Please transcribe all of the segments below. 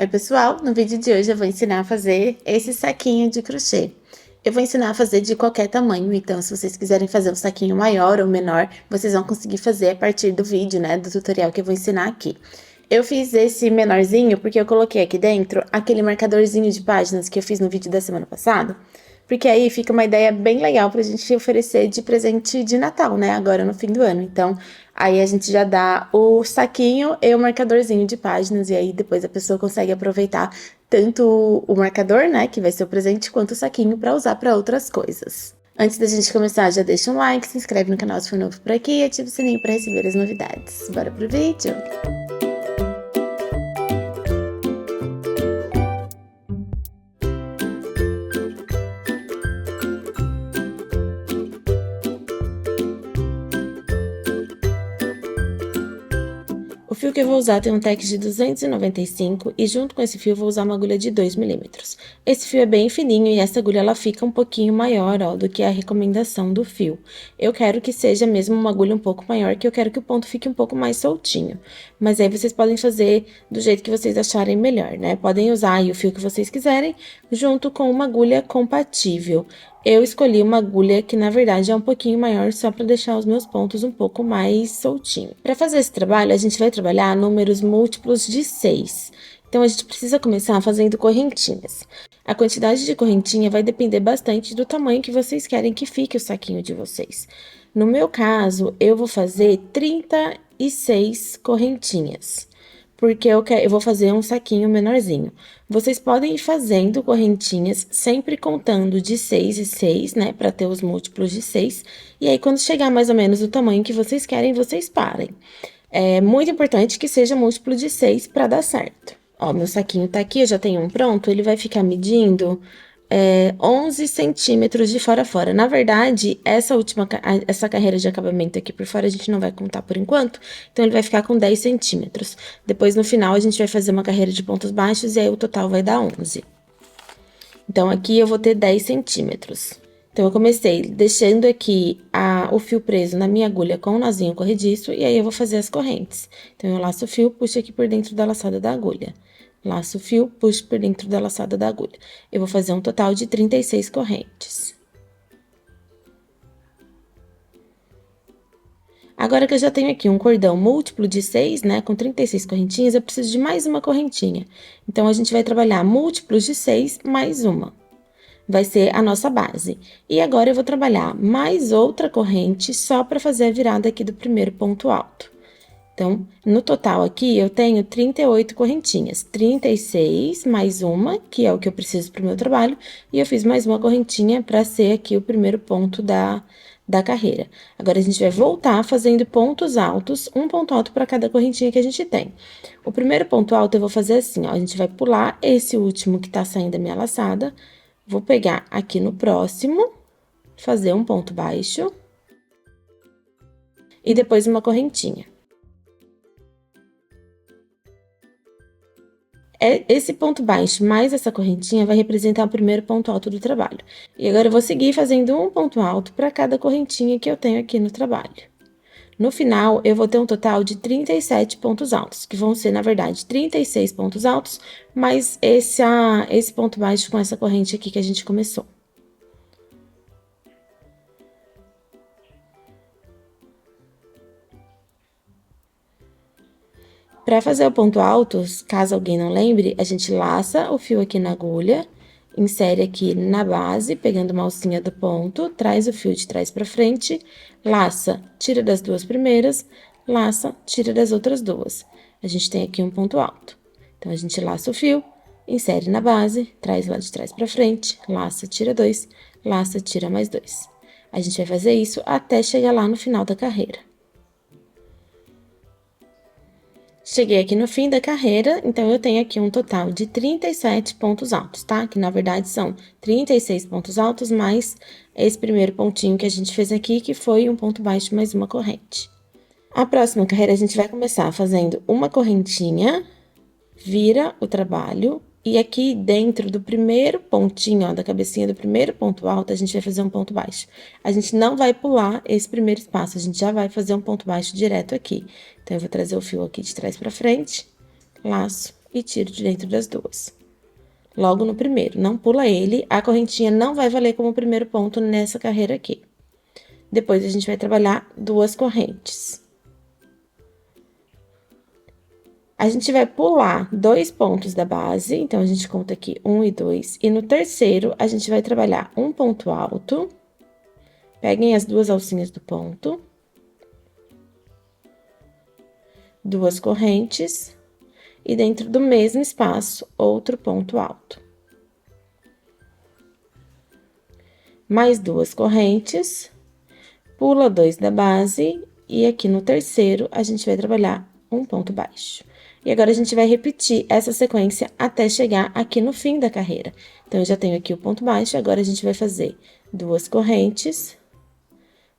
Oi pessoal, no vídeo de hoje eu vou ensinar a fazer esse saquinho de crochê. Eu vou ensinar a fazer de qualquer tamanho, então se vocês quiserem fazer um saquinho maior ou menor, vocês vão conseguir fazer a partir do vídeo, né, do tutorial que eu vou ensinar aqui. Eu fiz esse menorzinho porque eu coloquei aqui dentro aquele marcadorzinho de páginas que eu fiz no vídeo da semana passada, porque aí fica uma ideia bem legal pra gente oferecer de presente de Natal, né, agora no fim do ano. Então, aí a gente já dá o saquinho e o marcadorzinho de páginas, e aí depois a pessoa consegue aproveitar tanto o marcador, né, que vai ser o presente, quanto o saquinho para usar para outras coisas. Antes da gente começar, já deixa um like, se inscreve no canal se for novo por aqui e ativa o sininho para receber as novidades. Bora pro vídeo? O fio que eu vou usar tem um tex de 295 e junto com esse fio eu vou usar uma agulha de 2 milímetros. Esse fio é bem fininho e essa agulha ela fica um pouquinho maior, ó, do que a recomendação do fio. Eu quero que seja mesmo uma agulha um pouco maior, que eu quero que o ponto fique um pouco mais soltinho. Mas aí vocês podem fazer do jeito que vocês acharem melhor, né? Podem usar aí o fio que vocês quiserem, junto com uma agulha compatível. Eu escolhi uma agulha que, na verdade, é um pouquinho maior, só para deixar os meus pontos um pouco mais soltinhos. Para fazer esse trabalho, a gente vai trabalhar números múltiplos de 6. Então, a gente precisa começar fazendo correntinhas. A quantidade de correntinha vai depender bastante do tamanho que vocês querem que fique o saquinho de vocês. No meu caso, eu vou fazer 36 correntinhas, porque eu vou fazer um saquinho menorzinho. Vocês podem ir fazendo correntinhas, sempre contando de 6 e 6, né, para ter os múltiplos de 6. E aí, quando chegar mais ou menos o tamanho que vocês querem, vocês parem. É muito importante que seja múltiplo de 6 para dar certo. Ó, meu saquinho tá aqui, eu já tenho um pronto, ele vai ficar medindo 11 centímetros de fora a fora. Na verdade, essa carreira de acabamento aqui por fora a gente não vai contar por enquanto, então ele vai ficar com 10 centímetros. Depois, no final, a gente vai fazer uma carreira de pontos baixos e aí o total vai dar 11. Então, aqui eu vou ter 10 centímetros. Então, eu comecei deixando aqui o fio preso na minha agulha com o nozinho corrediço, e aí eu vou fazer as correntes. Então, eu laço o fio, puxo aqui por dentro da laçada da agulha. Laço o fio, puxo por dentro da laçada da agulha. Eu vou fazer um total de 36 correntes. Agora que eu já tenho aqui um cordão múltiplo de 6, né, com 36 correntinhas, eu preciso de mais uma correntinha. Então, a gente vai trabalhar múltiplos de 6 mais uma. Vai ser a nossa base. E agora, eu vou trabalhar mais outra corrente só para fazer a virada aqui do primeiro ponto alto. Então, no total aqui, eu tenho 38 correntinhas. 36 mais uma, que é o que eu preciso para o meu trabalho, e eu fiz mais uma correntinha para ser aqui o primeiro ponto da carreira. Agora, a gente vai voltar fazendo pontos altos, um ponto alto para cada correntinha que a gente tem. O primeiro ponto alto eu vou fazer assim, ó, a gente vai pular esse último que tá saindo da minha laçada, vou pegar aqui no próximo, fazer um ponto baixo, e depois uma correntinha. Esse ponto baixo mais essa correntinha vai representar o primeiro ponto alto do trabalho. E agora, eu vou seguir fazendo um ponto alto para cada correntinha que eu tenho aqui no trabalho. No final, eu vou ter um total de 37 pontos altos, que vão ser, na verdade, 36 pontos altos, mais esse ponto baixo com essa corrente aqui que a gente começou. Para fazer o ponto alto, caso alguém não lembre, a gente laça o fio aqui na agulha, insere aqui na base, pegando uma alcinha do ponto, traz o fio de trás para frente, laça, tira das duas primeiras, laça, tira das outras duas. A gente tem aqui um ponto alto. Então, a gente laça o fio, insere na base, traz lá de trás para frente, laça, tira dois, laça, tira mais dois. A gente vai fazer isso até chegar lá no final da carreira. Cheguei aqui no fim da carreira, então eu tenho aqui um total de 37 pontos altos, tá? Que na verdade são 36 pontos altos mais esse primeiro pontinho que a gente fez aqui, que foi um ponto baixo mais uma corrente. A próxima carreira a gente vai começar fazendo uma correntinha, vira o trabalho, e aqui dentro do primeiro pontinho, ó, da cabecinha do primeiro ponto alto, a gente vai fazer um ponto baixo. A gente não vai pular esse primeiro espaço, a gente já vai fazer um ponto baixo direto aqui. Então, eu vou trazer o fio aqui de trás pra frente, laço, e tiro de dentro das duas. Logo no primeiro, não pula ele, a correntinha não vai valer como primeiro ponto nessa carreira aqui. Depois, a gente vai trabalhar duas correntes. A gente vai pular 2 pontos da base, então, a gente conta aqui 1 e 2. E no terceiro, a gente vai trabalhar um ponto alto. Peguem as duas alcinhas do ponto. Duas correntes. E dentro do mesmo espaço, outro ponto alto. Mais duas correntes. Pula 2 da base. E aqui no terceiro, a gente vai trabalhar um ponto baixo. E agora, a gente vai repetir essa sequência até chegar aqui no fim da carreira. Então, eu já tenho aqui o ponto baixo, agora a gente vai fazer duas correntes,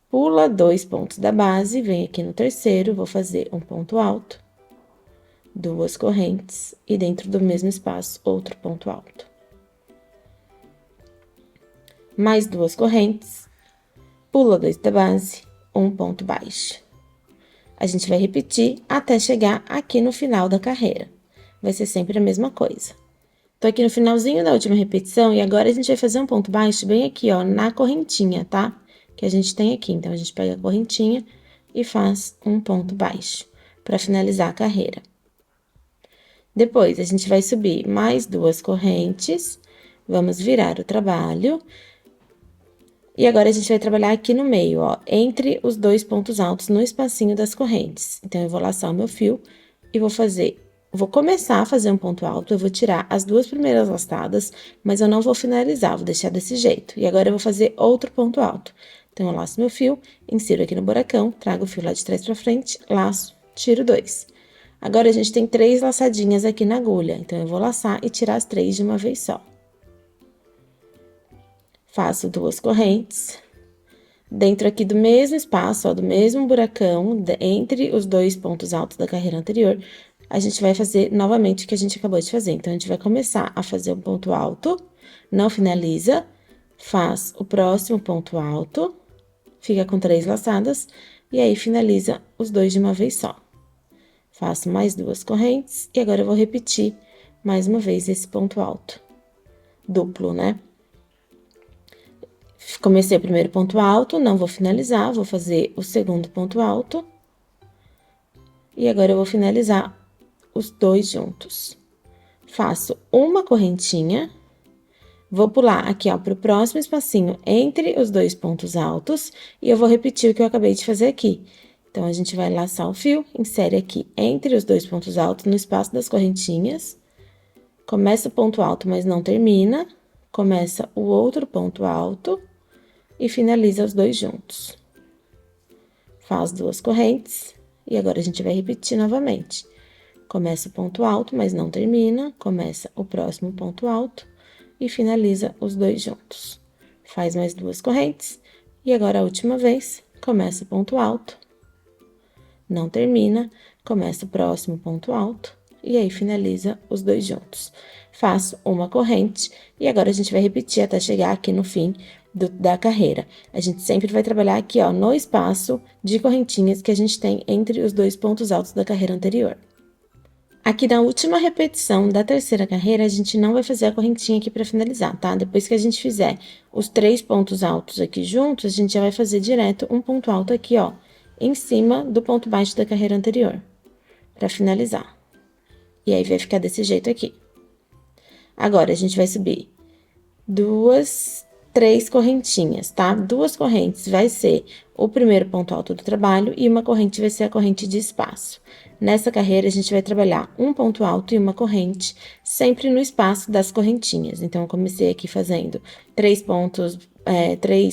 pula 2 pontos da base, vem aqui no terceiro, vou fazer um ponto alto, duas correntes, e dentro do mesmo espaço, outro ponto alto. Mais duas correntes, pula 2 da base, um ponto baixo. A gente vai repetir até chegar aqui no final da carreira. Vai ser sempre a mesma coisa. Tô aqui no finalzinho da última repetição e agora a gente vai fazer um ponto baixo bem aqui, ó, na correntinha, tá? Que a gente tem aqui. Então, a gente pega a correntinha e faz um ponto baixo para finalizar a carreira. Depois, a gente vai subir mais duas correntes, vamos virar o trabalho. E agora, a gente vai trabalhar aqui no meio, ó, entre os dois pontos altos no espacinho das correntes. Então, eu vou laçar o meu fio e vou começar a fazer um ponto alto, eu vou tirar as duas primeiras laçadas, mas eu não vou finalizar, vou deixar desse jeito. E agora, eu vou fazer outro ponto alto. Então, eu laço meu fio, insiro aqui no buracão, trago o fio lá de trás pra frente, laço, tiro 2. Agora, a gente tem 3 laçadinhas aqui na agulha, então, eu vou laçar e tirar as 3 de uma vez só. Faço duas correntes. Dentro aqui do mesmo espaço, ó, do mesmo buracão, entre os dois pontos altos da carreira anterior, a gente vai fazer novamente o que a gente acabou de fazer. Então, a gente vai começar a fazer um ponto alto, não finaliza, faz o próximo ponto alto, fica com 3 laçadas, e aí finaliza os dois de uma vez só. Faço mais duas correntes, e agora eu vou repetir mais uma vez esse ponto alto, duplo, né? Comecei o primeiro ponto alto, não vou finalizar, vou fazer o segundo ponto alto. E agora, eu vou finalizar os dois juntos. Faço uma correntinha, vou pular aqui, ó, pro próximo espacinho entre os dois pontos altos, e eu vou repetir o que eu acabei de fazer aqui. Então, a gente vai laçar o fio, insere aqui entre os dois pontos altos, no espaço das correntinhas. Começa o ponto alto, mas não termina. Começa o outro ponto alto e finaliza os dois juntos. Faz duas correntes, e agora a gente vai repetir novamente. Começa o ponto alto, mas não termina, começa o próximo ponto alto e finaliza os dois juntos. Faz mais duas correntes, e agora a última vez, começa o ponto alto, não termina, começa o próximo ponto alto, e aí finaliza os dois juntos. Faço uma corrente, e agora a gente vai repetir até chegar aqui no fim da carreira. A gente sempre vai trabalhar aqui, ó, no espaço de correntinhas que a gente tem entre os dois pontos altos da carreira anterior. Aqui na última repetição da terceira carreira, a gente não vai fazer a correntinha aqui para finalizar, tá? Depois que a gente fizer os 3 pontos altos aqui juntos, a gente já vai fazer direto um ponto alto aqui, ó, em cima do ponto baixo da carreira anterior, para finalizar. E aí, vai ficar desse jeito aqui. Agora, a gente vai subir 3 correntinhas, tá? 2 correntes vai ser o primeiro ponto alto do trabalho e uma corrente vai ser a corrente de espaço. Nessa carreira, a gente vai trabalhar um ponto alto e uma corrente, sempre no espaço das correntinhas. Então, eu comecei aqui fazendo 3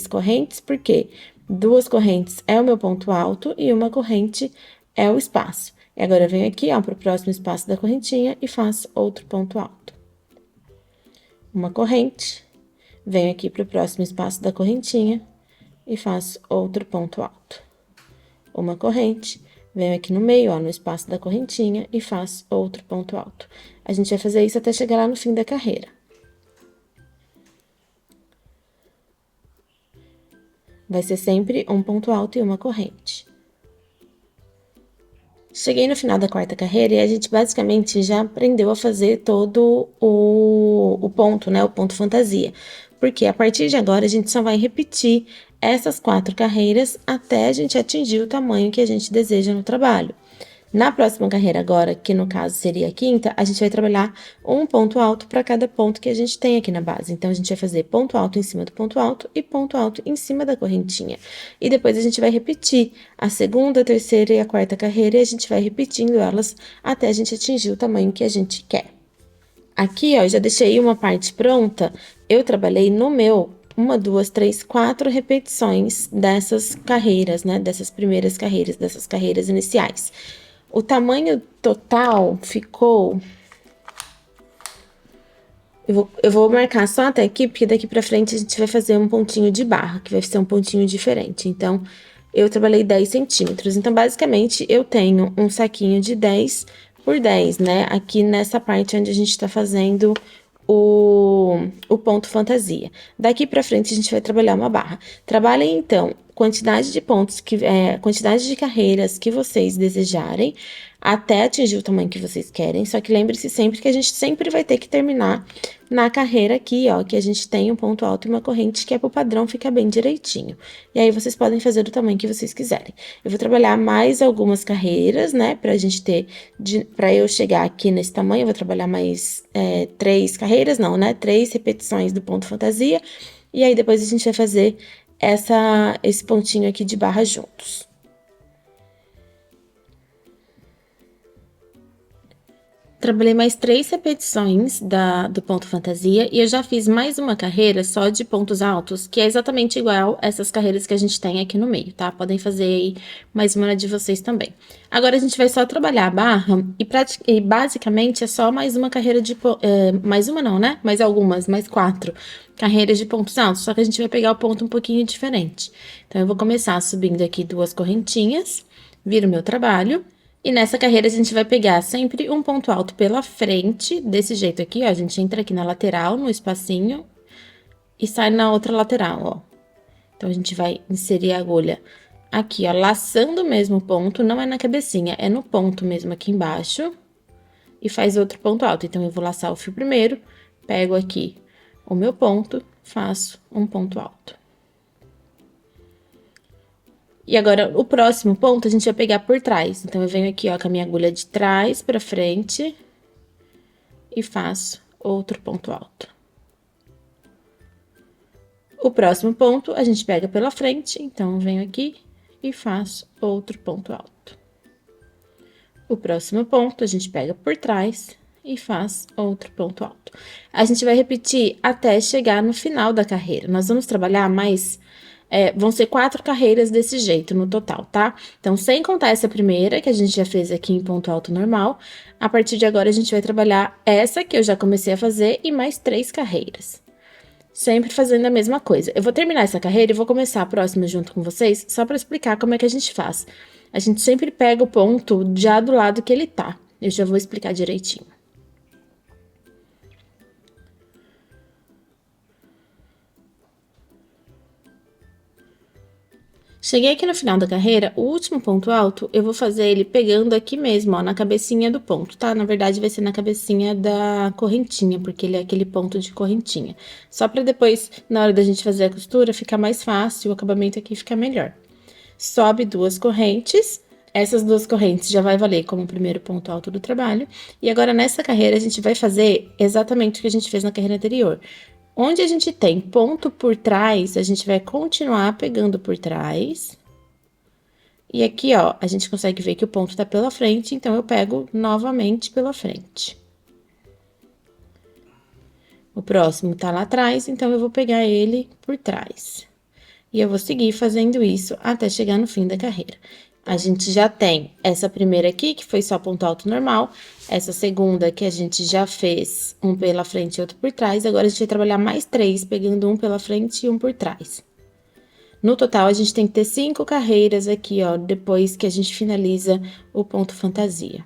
correntes, porque 2 correntes é o meu ponto alto e uma corrente é o espaço. E agora, eu venho aqui, ó, pro próximo espaço da correntinha e faço outro ponto alto. Uma corrente, venho aqui pro próximo espaço da correntinha e faço outro ponto alto. Uma corrente, venho aqui no meio, ó, no espaço da correntinha e faço outro ponto alto. A gente vai fazer isso até chegar lá no fim da carreira. Vai ser sempre um ponto alto e uma corrente. Cheguei no final da quarta carreira e a gente basicamente já aprendeu a fazer todo o ponto, né? O ponto fantasia. Porque a partir de agora a gente só vai repetir essas 4 carreiras até a gente atingir o tamanho que a gente deseja no trabalho. Na próxima carreira agora, que no caso seria a quinta, a gente vai trabalhar um ponto alto para cada ponto que a gente tem aqui na base. Então, a gente vai fazer ponto alto em cima do ponto alto e ponto alto em cima da correntinha. E depois a gente vai repetir a segunda, a terceira e a quarta carreira e a gente vai repetindo elas até a gente atingir o tamanho que a gente quer. Aqui, ó, eu já deixei uma parte pronta. Eu trabalhei no meu 1, 2, 3, 4 repetições dessas carreiras, né? Dessas primeiras carreiras, dessas carreiras iniciais. O tamanho total ficou. Eu vou marcar só até aqui, porque daqui pra frente a gente vai fazer um pontinho de barra, que vai ser um pontinho diferente. Então, eu trabalhei 10 centímetros. Então, basicamente, eu tenho um saquinho de 10 por 10, né? Aqui nessa parte onde a gente tá fazendo o ponto fantasia. Daqui pra frente, a gente vai trabalhar uma barra. Trabalhem, então, quantidade de pontos, quantidade de carreiras que vocês desejarem, até atingir o tamanho que vocês querem. Só que lembre-se sempre que a gente sempre vai ter que terminar na carreira aqui, ó, que a gente tem um ponto alto e uma corrente, que é pro padrão ficar bem direitinho. E aí, vocês podem fazer do tamanho que vocês quiserem. Eu vou trabalhar mais algumas carreiras, né, pra gente ter, pra eu chegar aqui nesse tamanho, eu vou trabalhar mais 3 carreiras, não, né, 3 repetições do ponto fantasia. E aí, depois a gente vai fazer esse pontinho aqui de barra juntos. Trabalhei mais 3 repetições do ponto fantasia e eu já fiz mais uma carreira só de pontos altos, que é exatamente igual essas carreiras que a gente tem aqui no meio, tá? Podem fazer aí mais uma de vocês também. Agora a gente vai só trabalhar a barra e basicamente é só mais uma carreira mais uma não, né? Mais algumas, mais 4 carreiras de pontos altos, só que a gente vai pegar o ponto um pouquinho diferente. Então, eu vou começar subindo aqui 2 correntinhas, viro meu trabalho. E nessa carreira a gente vai pegar sempre um ponto alto pela frente, desse jeito aqui, ó. A gente entra aqui na lateral, no espacinho, e sai na outra lateral, ó. Então, a gente vai inserir a agulha aqui, ó, laçando o mesmo ponto, não é na cabecinha, é no ponto mesmo aqui embaixo. E faz outro ponto alto. Então, eu vou laçar o fio primeiro, pego aqui o meu ponto, faço um ponto alto. E agora, o próximo ponto a gente vai pegar por trás. Então, eu venho aqui, ó, com a minha agulha de trás pra frente e faço outro ponto alto. O próximo ponto a gente pega pela frente, então, eu venho aqui e faço outro ponto alto. O próximo ponto a gente pega por trás e faz outro ponto alto. A gente vai repetir até chegar no final da carreira. Nós vamos trabalhar mais vão ser 4 carreiras desse jeito no total, tá? Então, sem contar essa primeira, que a gente já fez aqui em ponto alto normal, a partir de agora a gente vai trabalhar essa que eu já comecei a fazer e mais 3 carreiras. Sempre fazendo a mesma coisa. Eu vou terminar essa carreira e vou começar a próxima junto com vocês, só para explicar como é que a gente faz. A gente sempre pega o ponto já do lado que ele tá. Eu já vou explicar direitinho. Cheguei aqui no final da carreira, o último ponto alto, eu vou fazer ele pegando aqui mesmo, ó, na cabecinha do ponto, tá? Na verdade, vai ser na cabecinha da correntinha, porque ele é aquele ponto de correntinha. Só pra depois, na hora da gente fazer a costura, ficar mais fácil, o acabamento aqui ficar melhor. Sobe 2 correntes, essas 2 correntes já vai valer como o primeiro ponto alto do trabalho. E agora, nessa carreira, a gente vai fazer exatamente o que a gente fez na carreira anterior. Onde a gente tem ponto por trás, a gente vai continuar pegando por trás. E aqui, ó, a gente consegue ver que o ponto tá pela frente, então eu pego novamente pela frente. O próximo tá lá atrás, então eu vou pegar ele por trás. E eu vou seguir fazendo isso até chegar no fim da carreira. A gente já tem essa primeira aqui, que foi só ponto alto normal. Essa segunda, que a gente já fez um pela frente e outro por trás. Agora, a gente vai trabalhar mais 3, pegando um pela frente e um por trás. No total, a gente tem que ter 5 carreiras aqui, ó, depois que a gente finaliza o ponto fantasia.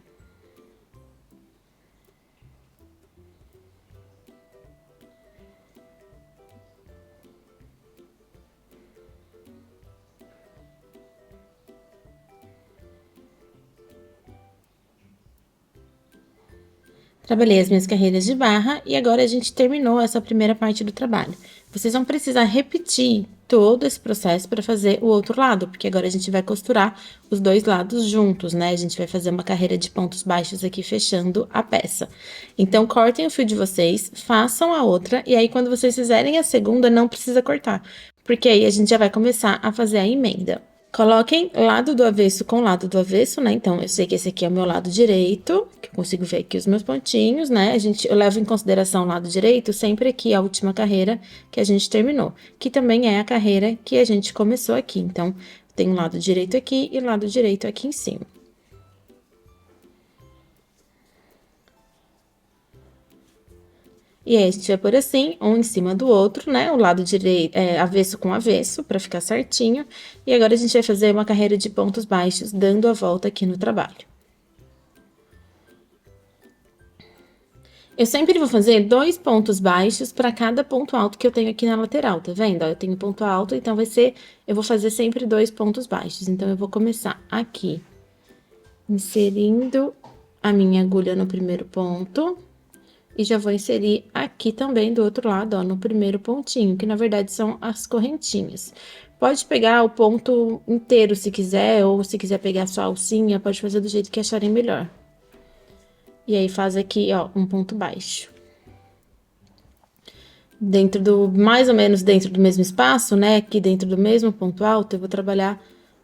Trabalhei as minhas carreiras de barra e agora a gente terminou essa primeira parte do trabalho. Vocês vão precisar repetir todo esse processo para fazer o outro lado, porque agora a gente vai costurar os dois lados juntos, né? A gente vai fazer uma carreira de pontos baixos aqui fechando a peça. Então, cortem o fio de vocês, façam a outra e aí quando vocês fizerem a segunda, não precisa cortar, porque aí a gente já vai começar a fazer a emenda. Coloquem lado do avesso com lado do avesso, né? Então, eu sei que esse aqui é o meu lado direito, que eu consigo ver aqui os meus pontinhos, né? Eu levo em consideração o lado direito sempre aqui a última carreira que a gente terminou, que também é a carreira que a gente começou aqui. Então, tem um lado direito aqui e lado direito aqui em cima. E aí, a gente vai pôr assim, um em cima do outro, né? O lado direito, avesso com avesso, pra ficar certinho. E agora, a gente vai fazer uma carreira de pontos baixos, dando a volta aqui no trabalho. Eu sempre vou fazer 2 pontos baixos para cada ponto alto que eu tenho aqui na lateral, tá vendo? Ó, eu tenho ponto alto, então eu vou fazer sempre 2 pontos baixos. Então, eu vou começar aqui, inserindo a minha agulha no primeiro ponto. E já vou inserir aqui também do outro lado, ó, no primeiro pontinho, que na verdade são as correntinhas. Pode pegar o ponto inteiro se quiser, ou se quiser pegar só a alcinha, pode fazer do jeito que acharem melhor. E aí, faz aqui, ó, um ponto baixo. Mais ou menos dentro do mesmo espaço, né, aqui dentro do mesmo ponto alto, eu vou trabalhar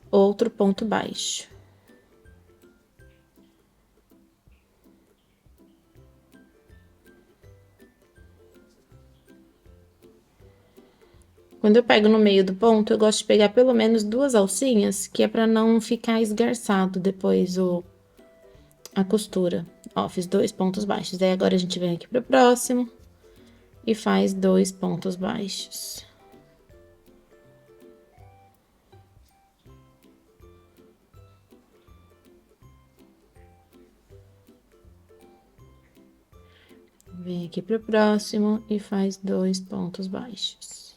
outro ponto baixo. Quando eu pego no meio do ponto, eu gosto de pegar pelo menos 2 alcinhas, que é pra não ficar esgarçado depois a costura. Ó, fiz 2 pontos baixos. Aí, agora a gente vem aqui pro próximo e faz 2 pontos baixos. Vem aqui pro próximo e faz 2 pontos baixos.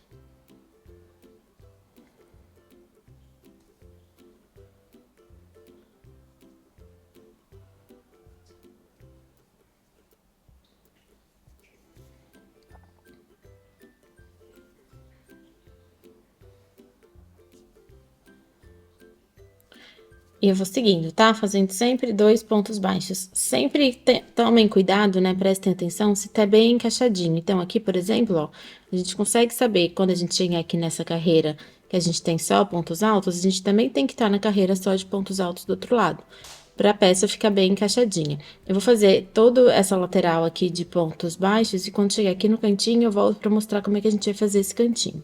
E eu vou seguindo, tá? Fazendo sempre 2 pontos baixos. Sempre tomem cuidado, né? Prestem atenção se tá bem encaixadinho. Então, aqui, por exemplo, ó, a gente consegue saber quando a gente chegar aqui nessa carreira que a gente tem só pontos altos, a gente também tem que estar na carreira só de pontos altos do outro lado, pra peça ficar bem encaixadinha. Eu vou fazer toda essa lateral aqui de pontos baixos e quando chegar aqui no cantinho, eu volto pra mostrar como é que a gente vai fazer esse cantinho.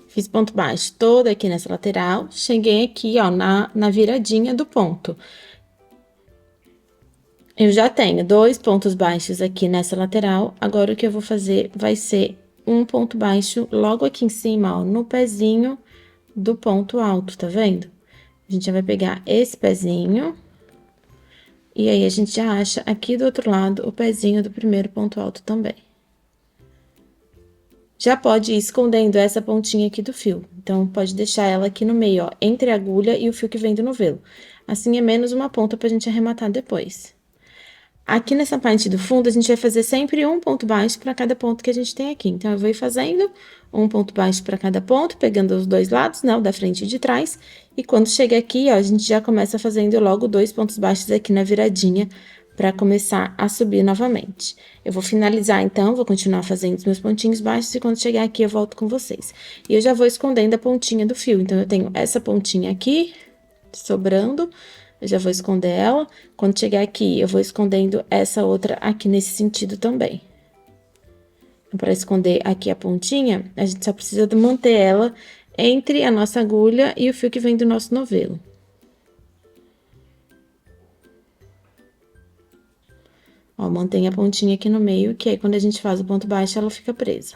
Fiz ponto baixo todo aqui nessa lateral, cheguei aqui, ó, na viradinha do ponto. Eu já tenho 2 pontos baixos aqui nessa lateral, agora o que eu vou fazer vai ser um ponto baixo logo aqui em cima, ó, no pezinho do ponto alto, tá vendo? A gente já vai pegar esse pezinho, e aí a gente já acha aqui do outro lado o pezinho do primeiro ponto alto também. Já pode ir escondendo essa pontinha aqui do fio. Então, pode deixar ela aqui no meio, ó, entre a agulha e o fio que vem do novelo. Assim, é menos uma ponta pra gente arrematar depois. Aqui nessa parte do fundo, a gente vai fazer sempre um ponto baixo para cada ponto que a gente tem aqui. Então, eu vou ir fazendo um ponto baixo para cada ponto, pegando os dois lados, né, o da frente e de trás. E quando chega aqui, ó, a gente já começa fazendo logo 2 pontos baixos aqui na viradinha, para começar a subir novamente. Eu vou finalizar, então, vou continuar fazendo os meus pontinhos baixos e quando chegar aqui eu volto com vocês. E eu já vou escondendo a pontinha do fio, então, eu tenho essa pontinha aqui, sobrando, eu já vou esconder ela. Quando chegar aqui, eu vou escondendo essa outra aqui nesse sentido também. Para esconder aqui a pontinha, a gente só precisa manter ela entre a nossa agulha e o fio que vem do nosso novelo. Ó, mantém a pontinha aqui no meio, que aí quando a gente faz o ponto baixo, ela fica presa.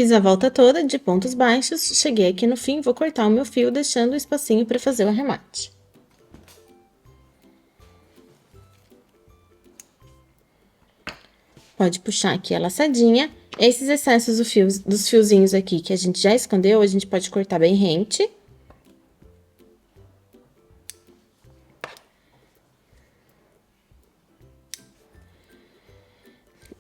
Fiz a volta toda de pontos baixos, cheguei aqui no fim, vou cortar o meu fio, deixando um espacinho para fazer o arremate. Pode puxar aqui a laçadinha. Esses excessos dos fiozinhos aqui que a gente já escondeu, a gente pode cortar bem rente.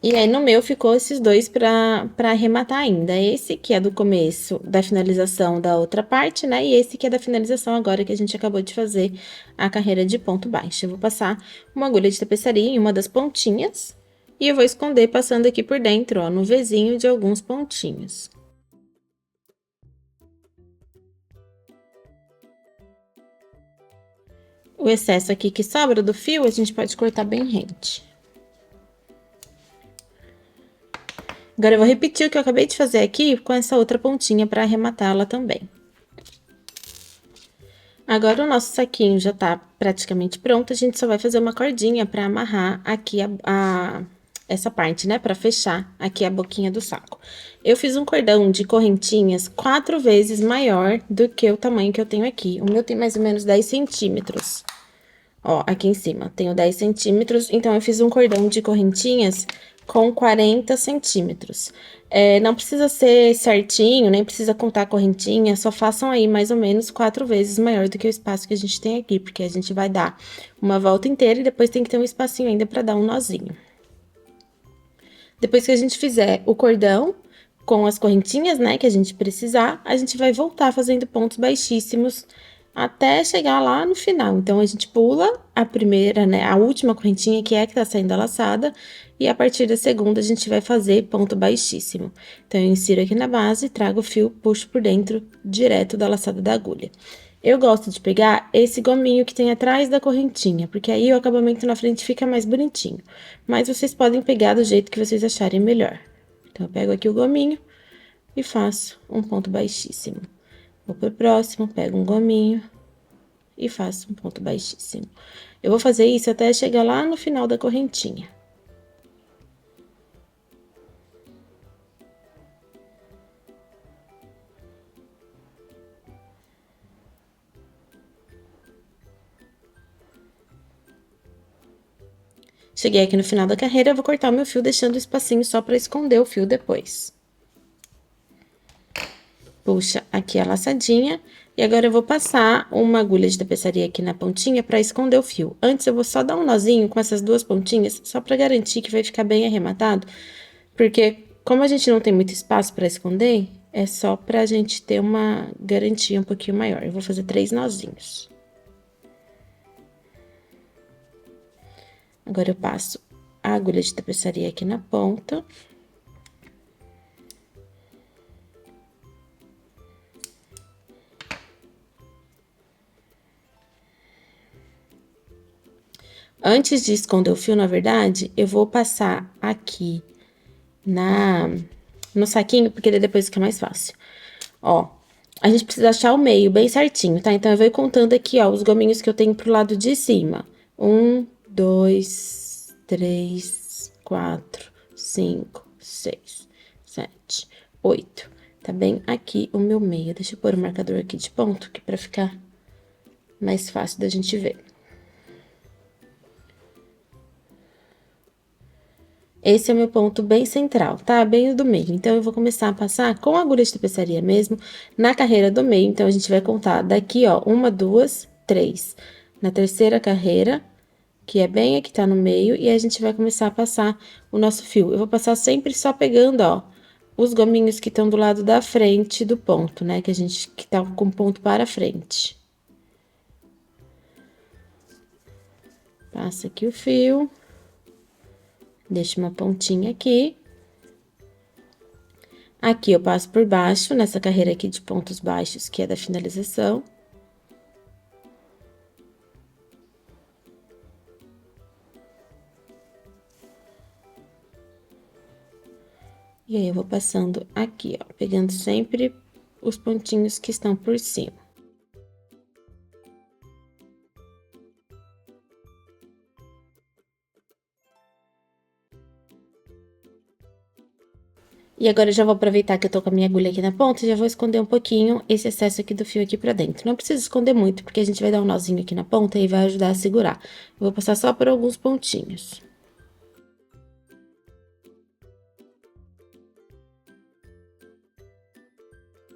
E aí, no meu, ficou esses dois pra arrematar ainda. Esse que é do começo da finalização da outra parte, né? E esse que é da finalização agora que a gente acabou de fazer a carreira de ponto baixo. Eu vou passar uma agulha de tapeçaria em uma das pontinhas. E eu vou esconder passando aqui por dentro, ó, no Vzinho de alguns pontinhos. O excesso aqui que sobra do fio, a gente pode cortar bem rente. Agora, eu vou repetir o que eu acabei de fazer aqui com essa outra pontinha para arrematá-la também. Agora, o nosso saquinho já tá praticamente pronto, a gente só vai fazer uma cordinha para amarrar aqui essa parte, né? Para fechar aqui a boquinha do saco. Eu fiz um cordão de correntinhas 4 vezes maior do que o tamanho que eu tenho aqui. O meu tem mais ou menos 10 centímetros. Ó, aqui em cima, tenho 10 centímetros, então eu fiz um cordão de correntinhas com 40 centímetros. Não precisa ser certinho, nem precisa contar a correntinha, só façam aí mais ou menos 4 vezes maior do que o espaço que a gente tem aqui, porque a gente vai dar uma volta inteira e depois tem que ter um espacinho ainda para dar um nozinho. Depois que a gente fizer o cordão com as correntinhas, né, que a gente precisar, a gente vai voltar fazendo pontos baixíssimos até chegar lá no final. Então, a gente pula a primeira, né, a última correntinha, que é a que tá saindo a laçada, e a partir da segunda a gente vai fazer ponto baixíssimo. Então, eu insiro aqui na base, trago o fio, puxo por dentro, direto da laçada da agulha. Eu gosto de pegar esse gominho que tem atrás da correntinha, porque aí o acabamento na frente fica mais bonitinho. Mas vocês podem pegar do jeito que vocês acharem melhor. Então, eu pego aqui o gominho e faço um ponto baixíssimo. Vou pro próximo, pego um gominho e faço um ponto baixíssimo. Eu vou fazer isso até chegar lá no final da correntinha. Cheguei aqui no final da carreira, eu vou cortar o meu fio, deixando o espacinho só para esconder o fio depois. Puxa aqui a laçadinha. E agora, eu vou passar uma agulha de tapeçaria aqui na pontinha para esconder o fio. Antes, eu vou só dar um nozinho com essas duas pontinhas, só para garantir que vai ficar bem arrematado. Porque, como a gente não tem muito espaço para esconder, é só pra gente ter uma garantia um pouquinho maior. Eu vou fazer 3 nozinhos. Agora, eu passo a agulha de tapeçaria aqui na ponta. Antes de esconder o fio, na verdade, eu vou passar aqui no saquinho, porque depois fica mais fácil. Ó, a gente precisa achar o meio bem certinho, tá? Então, eu vou ir contando aqui, ó, os gominhos que eu tenho pro lado de cima. 1, 2, 3, 4, 5, 6, 7, 8. Tá bem aqui o meu meio. Deixa eu pôr o marcador aqui de ponto, que pra ficar mais fácil da gente ver. Esse é o meu ponto bem central, tá? Bem o do meio. Então, eu vou começar a passar com a agulha de tapeçaria mesmo, na carreira do meio. Então, a gente vai contar daqui, ó, 1, 2, 3. Na terceira carreira, que é bem a que tá no meio, e a gente vai começar a passar o nosso fio. Eu vou passar sempre só pegando, ó, os gominhos que estão do lado da frente do ponto, né? Que tá com o ponto para frente. Passa aqui o fio. Deixa uma pontinha aqui. Aqui eu passo por baixo, nessa carreira aqui de pontos baixos, que é da finalização. E aí, eu vou passando aqui, ó, pegando sempre os pontinhos que estão por cima. E agora eu já vou aproveitar que eu tô com a minha agulha aqui na ponta e já vou esconder um pouquinho esse excesso aqui do fio aqui pra dentro. Não precisa esconder muito, porque a gente vai dar um nozinho aqui na ponta e vai ajudar a segurar. Eu vou passar só por alguns pontinhos.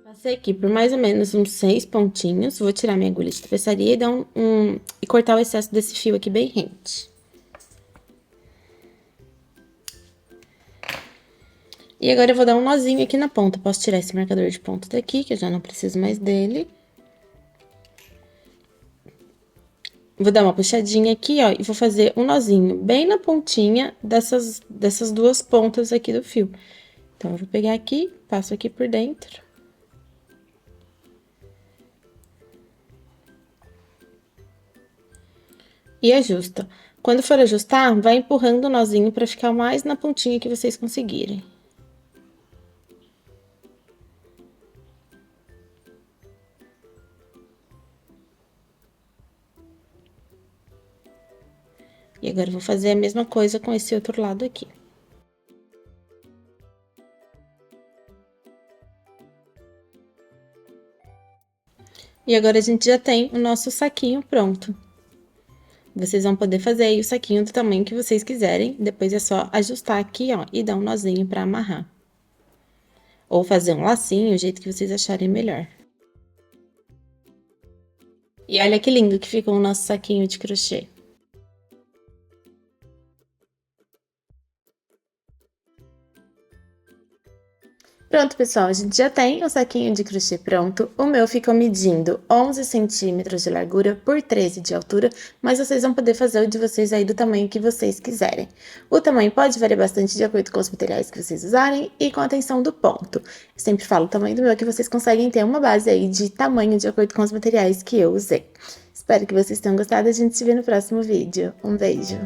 Passei aqui por mais ou menos uns 6 pontinhos, vou tirar minha agulha de tapeçaria e dar e cortar o excesso desse fio aqui bem rente. E agora eu vou dar um nozinho aqui na ponta. Posso tirar esse marcador de ponta daqui, que eu já não preciso mais dele. Vou dar uma puxadinha aqui, ó, e vou fazer um nozinho bem na pontinha dessas duas pontas aqui do fio. Então, eu vou pegar aqui, passo aqui por dentro. E ajusta. Quando for ajustar, vai empurrando o nozinho pra ficar mais na pontinha que vocês conseguirem. E agora, eu vou fazer a mesma coisa com esse outro lado aqui. E agora, a gente já tem o nosso saquinho pronto. Vocês vão poder fazer aí o saquinho do tamanho que vocês quiserem. Depois é só ajustar aqui, ó, e dar um nozinho pra amarrar. Ou fazer um lacinho, o jeito que vocês acharem melhor. E olha que lindo que ficou o nosso saquinho de crochê. Pronto, pessoal, a gente já tem o saquinho de crochê pronto. O meu ficou medindo 11 centímetros de largura por 13 de altura, mas vocês vão poder fazer o de vocês aí do tamanho que vocês quiserem. O tamanho pode variar bastante de acordo com os materiais que vocês usarem e com a tensão do ponto. Eu sempre falo o tamanho do meu, que vocês conseguem ter uma base aí de tamanho de acordo com os materiais que eu usei. Espero que vocês tenham gostado, a gente se vê no próximo vídeo. Um beijo!